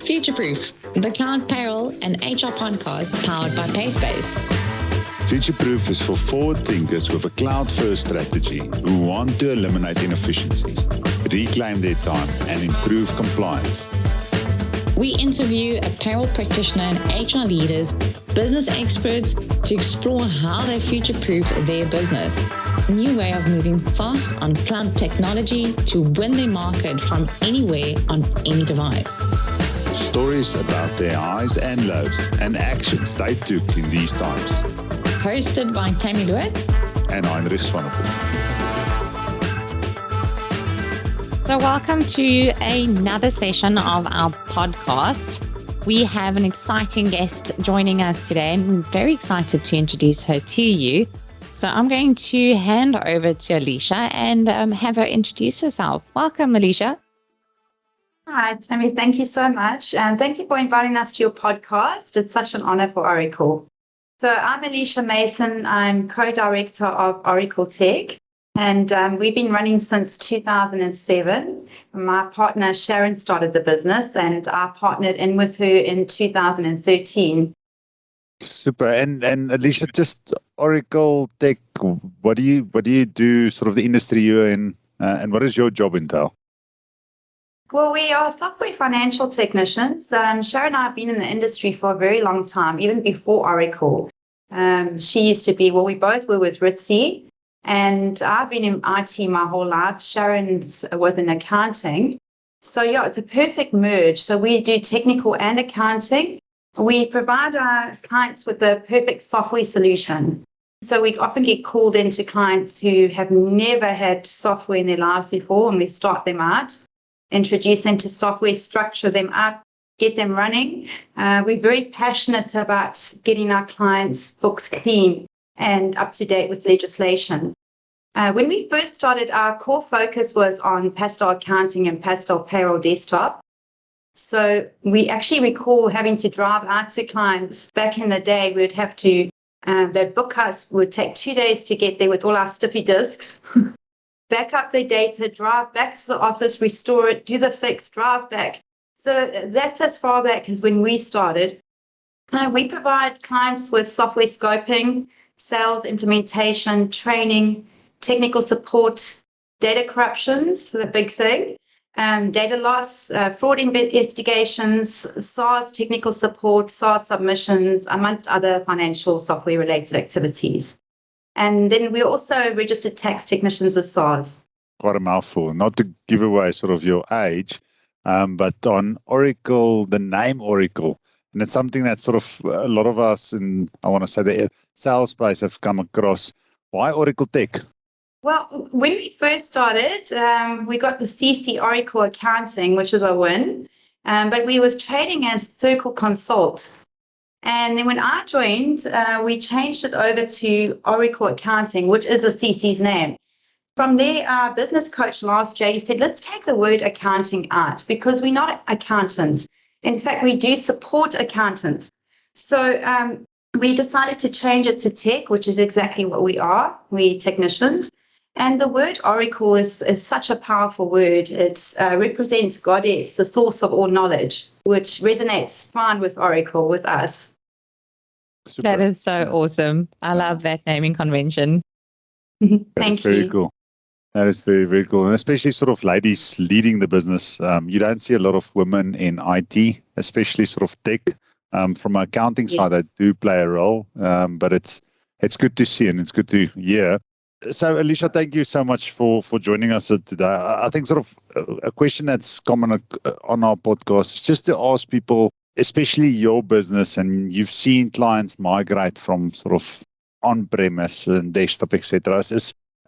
Future-Proof, the Cloud Payroll and HR podcast powered by PaySpace. Future-Proof is for forward thinkers with a cloud-first strategy who want to eliminate inefficiencies, reclaim their time, and improve compliance. We interview a payroll practitioner and HR leaders, business experts to explore how they future-proof their business. A new way of moving fast on cloud technology to win their market from anywhere on any device. Stories about their highs and lows and actions they took in these times. Hosted by Tammy Lewis and Heinrich Swanepoel. So welcome to another session of our podcast. We have an exciting guest joining us today, and I'm very excited to introduce her to you. So I'm going to hand over to Alicia and have her introduce herself. Welcome, Alicia. Hi, Tammy. Thank you so much. And thank you for inviting us to your podcast. It's such an honor for Oracle. So I'm Alicia Mason. I'm co-director of Oracle Tek. And we've been running since 2007. My partner, Sharon, started the business, and I partnered in with her in 2013. Super. And Alicia, just Oracle Tek, what do you do, sort of the industry you're in, and what does your job entail? Well, we are software financial technicians. Sharon and I have been in the industry for a very long time, even before Oracle. She used to be, we both were with Ritzy. And I've been in IT my whole life. Sharon was in accounting. So, yeah, it's a perfect merge. So we do technical and accounting. We provide our clients with the perfect software solution. So we often get called into clients who have never had software in their lives before, and we start them out, introduce them to software, structure them up, get them running. We're very passionate about getting our clients' books clean and up to date with legislation. When we first started, our core focus was on Pastel Accounting and Pastel Payroll Desktop. So we actually recall having to drive out to clients. Back in the day, we'd have to, they'd book us, would take 2 days to get there with all our stiffy disks, back up their data, drive back to the office, restore it, do the fix, drive back. So that's as far back as when we started. We provide clients with software scoping, sales implementation, training, technical support, data corruptions, the big thing, data loss, fraud investigations, SARS technical support, SARS submissions, amongst other financial software related activities. And then we're also registered tax technicians with SARS. Quite a mouthful. Not to give away sort of your age, but on Oracle, the name Oracle, and it's something that sort of a lot of us in, I want to say, the sales space have come across. Why Oracle Tek? Well, when we first started, we got the CC Oracle Accounting, which is a win, but we was trading as Circle Consult. And then when I joined, we changed it over to Oracle Accounting, which is a CC's name. From there, our business coach last year, he said, let's take the word accounting out because we're not accountants. In fact, we do support accountants. So we decided to change it to Tek, which is exactly what we are. We're technicians. And the word Oracle is such a powerful word. It represents Goddess, the source of all knowledge, which resonates fine with Oracle, with us. Super. That is so awesome. I love that naming convention. Thank That's very cool. That is very, very cool. And especially sort of ladies leading the business. You don't see a lot of women in IT, especially sort of tech. From an accounting side, they do play a role, but it's good to see and it's good to hear. So, Alicia, thank you so much for joining us today. I think sort of a question that's common on our podcast is just to ask people, especially your business, and you've seen clients migrate from sort of on-premise and desktop, etc.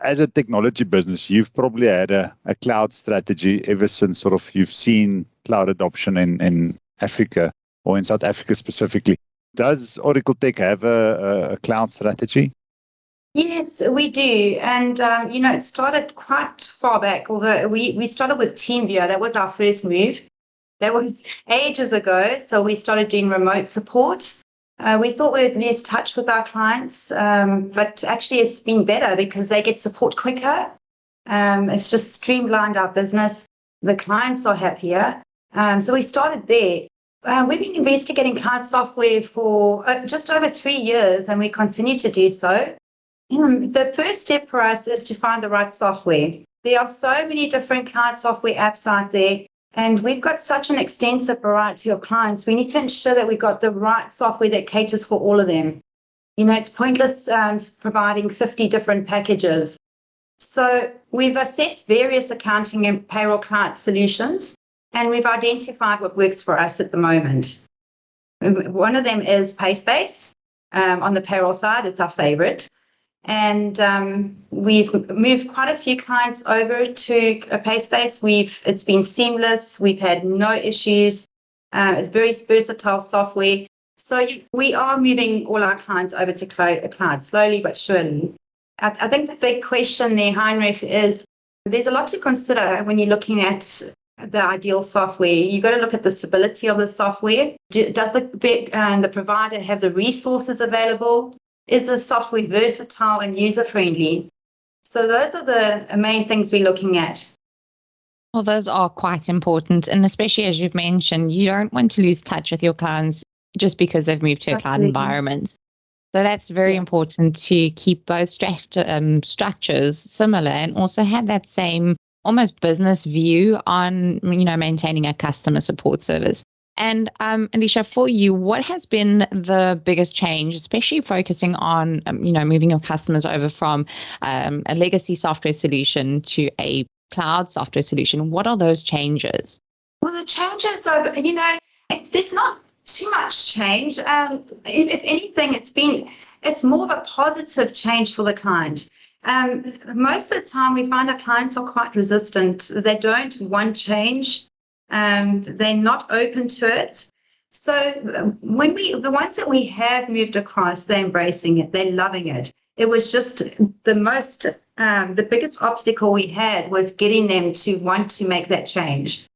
As a technology business, you've probably had a cloud strategy ever since sort of you've seen cloud adoption in Africa or in South Africa specifically. Does Oracle Tek have a cloud strategy? Yes, we do. And, it started quite far back, although we started with TeamViewer. That was our first move. That was ages ago. So we started doing remote support. We thought we would lose touch with our clients, but actually it's been better because they get support quicker. It's just streamlined our business. The clients are happier. So we started there. We've been investigating cloud software for just over 3 years, and we continue to do so. The first step for us is to find the right software. There are so many different cloud software apps out there, and we've got such an extensive variety of clients. We need to ensure that we've got the right software that caters for all of them. It's pointless providing 50 different packages. So we've assessed various accounting and payroll client solutions, and we've identified what works for us at the moment. One of them is PaySpace. On the payroll side, it's our favorite. And we've moved quite a few clients over to PaySpace. It's been seamless. We've had no issues. It's very versatile software. So we are moving all our clients over to cloud slowly but surely. I think the big question there, Heinrich, is there's a lot to consider when you're looking at the ideal software. You've got to look at the stability of the software. Does the provider have the resources available? Is the software versatile and user-friendly? So those are the main things we're looking at. Well, those are quite important. And especially as you've mentioned, you don't want to lose touch with your clients just because they've moved to a cloud environment. So that's very important to keep both structures similar and also have that same almost business view on, maintaining a customer support service. And Alicia, for you, what has been the biggest change, especially focusing on, moving your customers over from a legacy software solution to a cloud software solution? What are those changes? Well, the changes are, there's not too much change. If anything, it's more of a positive change for the client. Most of the time, we find our clients are quite resistant. They don't want change. They're not open to it. So the ones that we have moved across, they're embracing it. They're loving it. It was just the biggest obstacle we had was getting them to want to make that change.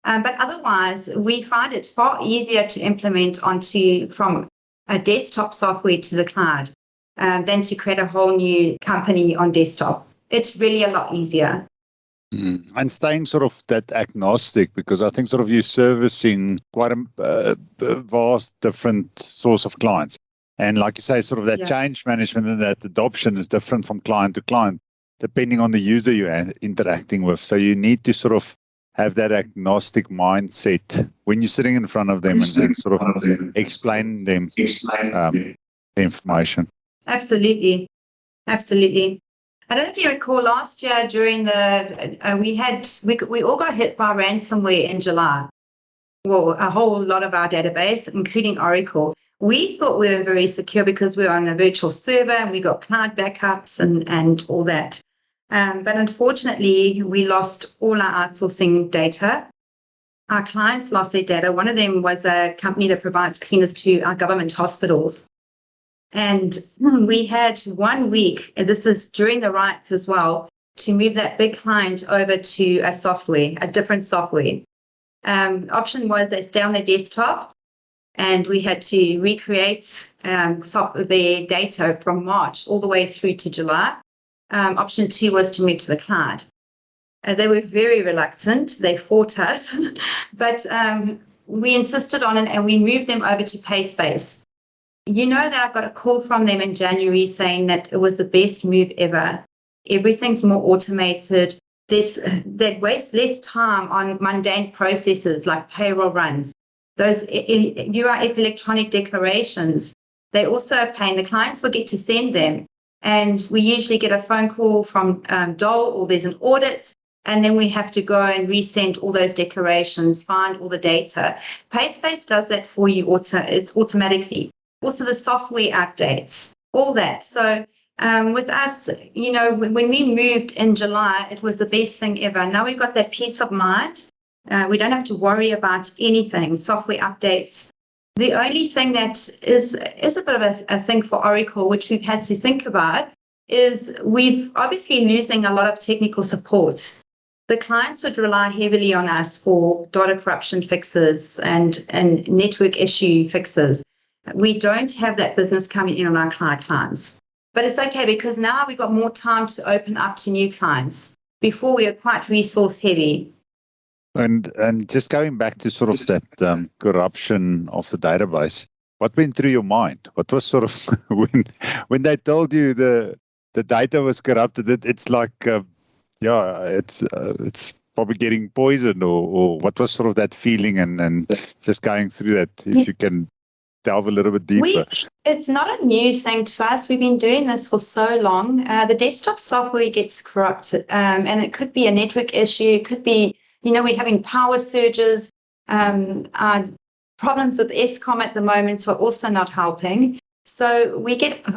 But otherwise, we find it far easier to implement from a desktop software to the cloud than to create a whole new company on desktop. It's really a lot easier. And staying sort of that agnostic, because I think sort of you're servicing quite a vast different source of clients. And like you say, sort of that change management and that adoption is different from client to client, depending on the user you're interacting with. So you need to sort of have that agnostic mindset when you're sitting in front of them and sort of explain them the information. Absolutely. I don't know if you recall last year during we all got hit by ransomware in July. Well, a whole lot of our database, including Oracle. We thought we were very secure because we were on a virtual server and we got cloud backups and all that. But unfortunately, we lost all our outsourcing data. Our clients lost their data. One of them was a company that provides cleaners to our government hospitals. And we had 1 week, and this is during the riots as well, to move that big client over to a different software. Option was they stay on their desktop, and we had to recreate their data from March all the way through to July. Option 2 was to move to the cloud. They were very reluctant. They fought us, but we insisted on it, and we moved them over to PaySpace. That I got a call from them in January saying that it was the best move ever. Everything's more automated. They waste less time on mundane processes like payroll runs. Those UIF electronic declarations, they also are paying. The clients forget to send them. And we usually get a phone call from Dole, or there's an audit, and then we have to go and resend all those declarations, find all the data. PaySpace does that for you. It's automatically. Also the software updates, all that. So with us, when we moved in July, it was the best thing ever. Now we've got that peace of mind. We don't have to worry about anything, software updates. The only thing that is a bit of a thing for Oracle, which we've had to think about, is we've obviously losing a lot of technical support. The clients would rely heavily on us for data corruption fixes and network issue fixes. We don't have that business coming in on our clients. But it's okay because now we've got more time to open up to new clients. Before we were quite resource heavy. And just going back to sort of that corruption of the database, what went through your mind? What was sort of when they told you the data was corrupted? It's like it's probably getting poisoned, or what was sort of that feeling and just going through that? If you can delve a little bit deeper. It's not a new thing to us. We've been doing this for so long. The desktop software gets corrupted, and it could be a network issue. It could be, we're having power surges. Problems with Eskom at the moment are also not helping. So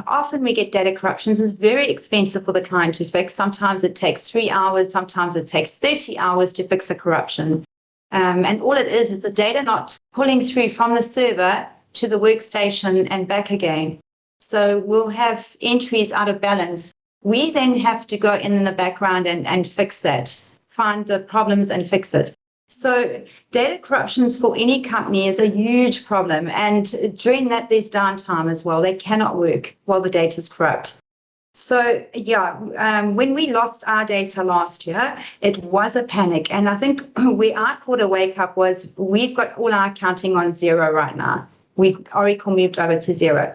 often we get data corruptions. It's very expensive for the client to fix. Sometimes it takes 3 hours. Sometimes it takes 30 hours to fix a corruption. And all it is the data not pulling through from the server to the workstation and back again. So we'll have entries out of balance. We then have to go in the background and fix that, find the problems and fix it. So data corruptions for any company is a huge problem. And during that, there's downtime as well. They cannot work while the data is corrupt. So, when we lost our data last year, it was a panic. And I think where I caught a wake up was we've got all our accounting on zero right now. Oracle moved over to zero.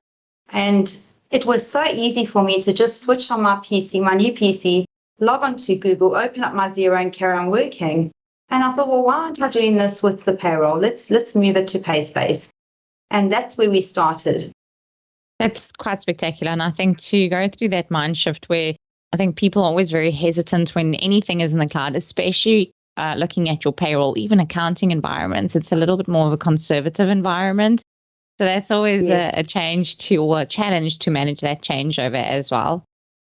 And it was so easy for me to just switch on my PC, my new PC, log on to Google, open up my zero and carry on working. And I thought, well, why aren't I doing this with the payroll? Let's move it to PaySpace. And that's where we started. That's quite spectacular. And I think to go through that mind shift where I think people are always very hesitant when anything is in the cloud, especially looking at your payroll, even accounting environments, it's a little bit more of a conservative environment. So that's always a change or a challenge to manage that changeover as well.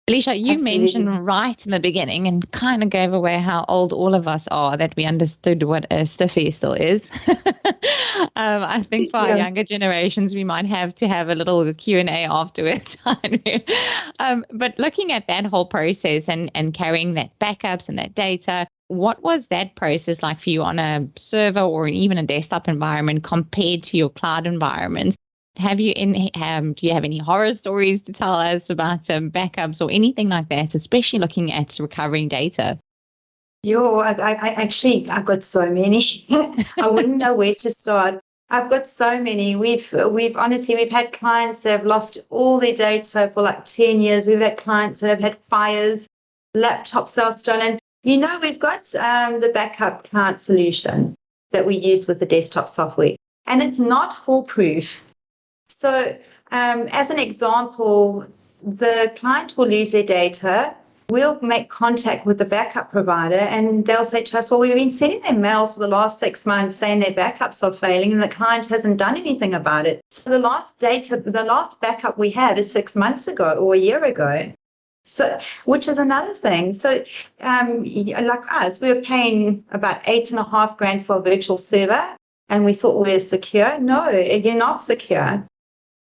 Alicia, you mentioned right in the beginning and kind of gave away how old all of us are, that we understood what a stiffy still is. I think for our younger generations, we might have to have a little Q&A afterwards. But looking at that whole process and carrying that backups and that data, what was that process like for you on a server or even a desktop environment compared to your cloud environment? Do you have any horror stories to tell us about backups or anything like that, especially looking at recovering data? I've got so many. I wouldn't know where to start. I've got so many. We've had clients that have lost all their data for like 10 years. We've had clients that have had fires, laptops are stolen. We've got the backup client solution that we use with the desktop software, and it's not foolproof. So as an example, the client will lose their data. We'll make contact with the backup provider and they'll say to us, well, we've been sending them mails for the last 6 months saying their backups are failing and the client hasn't done anything about it. So the last backup we have is 6 months ago or a year ago. So, which is another thing. So like us, we were paying about $8,500 for a virtual server and we thought we're secure. No, you're not secure.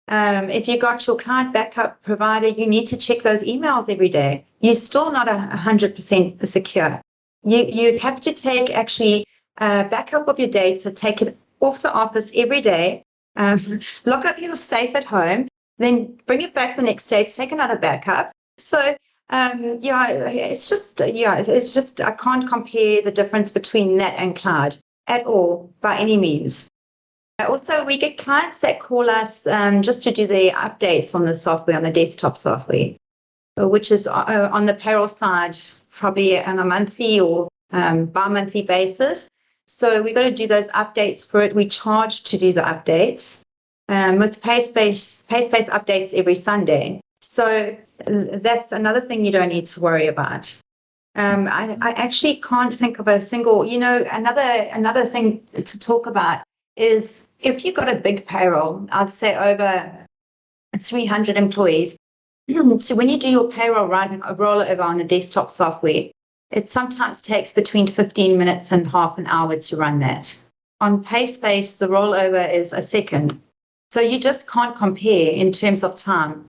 If you got your client backup provider, you need to check those emails every day. You're still not 100% secure. You'd have to take actually backup of your data, take it off the office every day, lock up your safe at home, then bring it back the next day to take another backup. So it's just I can't compare the difference between that and cloud at all by any means. Also, we get clients that call us just to do their updates on the software, on the desktop software, which is on the payroll side, probably on a monthly or bi-monthly basis. So we've got to do those updates for it. We charge to do the updates. With PaySpace updates every Sunday. So that's another thing you don't need to worry about. I actually can't think of a single, another thing to talk about is if you've got a big payroll, I'd say over 300 employees. So when you do your payroll rollover on a desktop software, it sometimes takes between 15 minutes and half an hour to run that. On PaySpace, the rollover is a second. So you just can't compare in terms of time.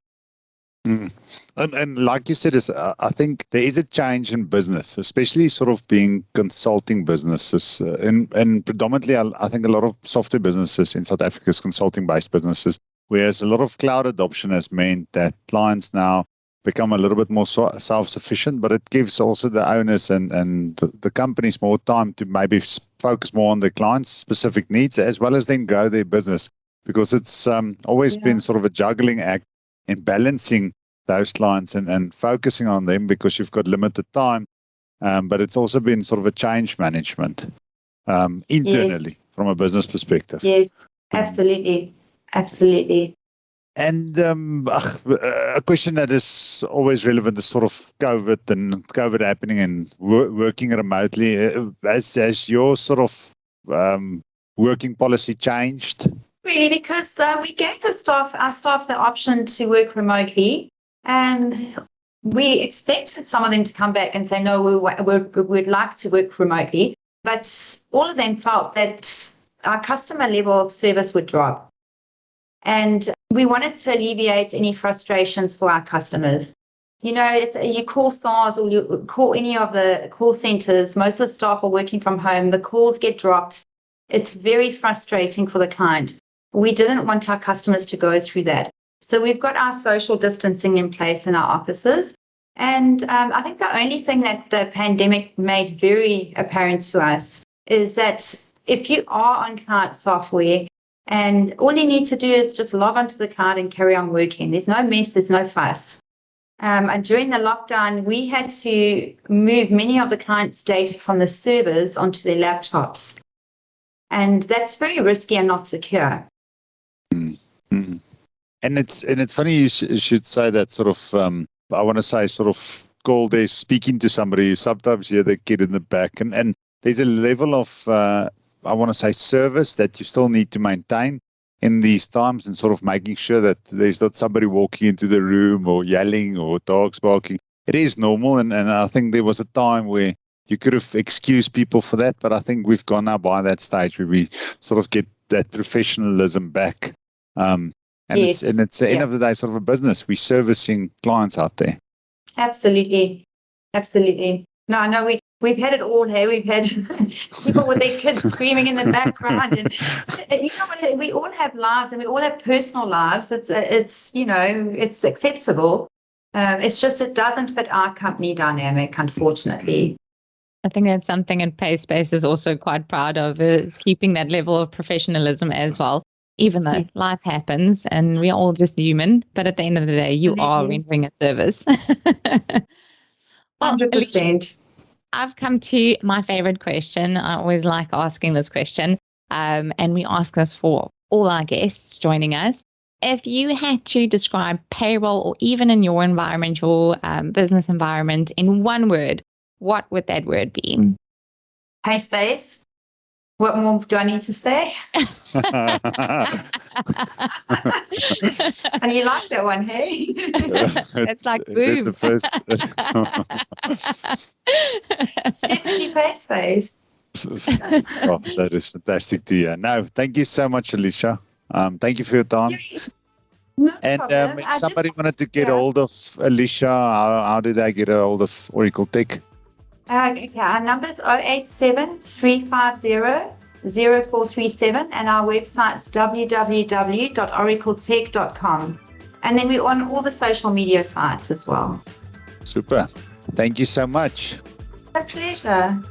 And like you said, I think there is a change in business, especially sort of being consulting businesses. And predominantly, I think a lot of software businesses in South Africa is consulting-based businesses, whereas a lot of cloud adoption has meant that clients now become a little bit more self-sufficient, but it gives also the owners and the companies more time to maybe focus more on the client's specific needs as well as then grow their business, because it's always been sort of a juggling act in balancing those clients and focusing on them because you've got limited time. But it's also been sort of a change management internally from a business perspective. Yes, absolutely. Absolutely. And a question that is always relevant is sort of COVID happening and working remotely. Has your sort of working policy changed? Really, because we gave our staff the option to work remotely, and we expected some of them to come back and say, no, we'd like to work remotely. But all of them felt that our customer level of service would drop. And we wanted to alleviate any frustrations for our customers. You know, you call SARS or you call any of the call centers, most of the staff are working from home, the calls get dropped. It's very frustrating for the client. We didn't want our customers to go through that. So we've got our social distancing in place in our offices. And I think the only thing that the pandemic made very apparent to us is that if you are on client software, and all you need to do is just log onto the cloud and carry on working. There's no mess, there's no fuss. And during the lockdown, we had to move many of the clients' data from the servers onto their laptops. And that's very risky and not secure. Mm-hmm. And it's funny you should say that sort of, I want to say sort of call there speaking to somebody. You sometimes hear the kid in the back. And there's a level of, I want to say, service that you still need to maintain in these times, and sort of making sure that there's not somebody walking into the room or yelling or dogs barking. It is normal. And I think there was a time where you could have excused people for that. But I think we've gone now by that stage where we sort of get that professionalism back. And it's the end of the day sort of a business. We're servicing clients out there. Absolutely. No, we've had it all here. We've had people with their kids screaming in the background, and you know what? We all have lives, and we all have personal lives. It's you know, it's acceptable. It's just it doesn't fit our company dynamic, unfortunately. I think that's something that PaySpace is also quite proud of, is keeping that level of professionalism as well. Even though life happens and we're all just human, but at the end of the day, you are rendering a service. 100%. I've come to my favorite question. I always like asking this question, and we ask this for all our guests joining us. If you had to describe payroll, or even in your environment, your business environment, in one word, what would that word be? PaySpace. What more do I need to say? And you like that one, hey? It's like boom. It's the first. It's definitely PaySpace. Oh, that is fantastic to hear. No, thank you so much, Alicia. Thank you for your time. No and problem. if somebody wanted to get hold of Alicia, how did they get a hold of Oracle Tek? Okay, our number is 087-350-0437, and our website's www.oracletek.com. And then we're on all the social media sites as well. Super. Thank you so much. A pleasure.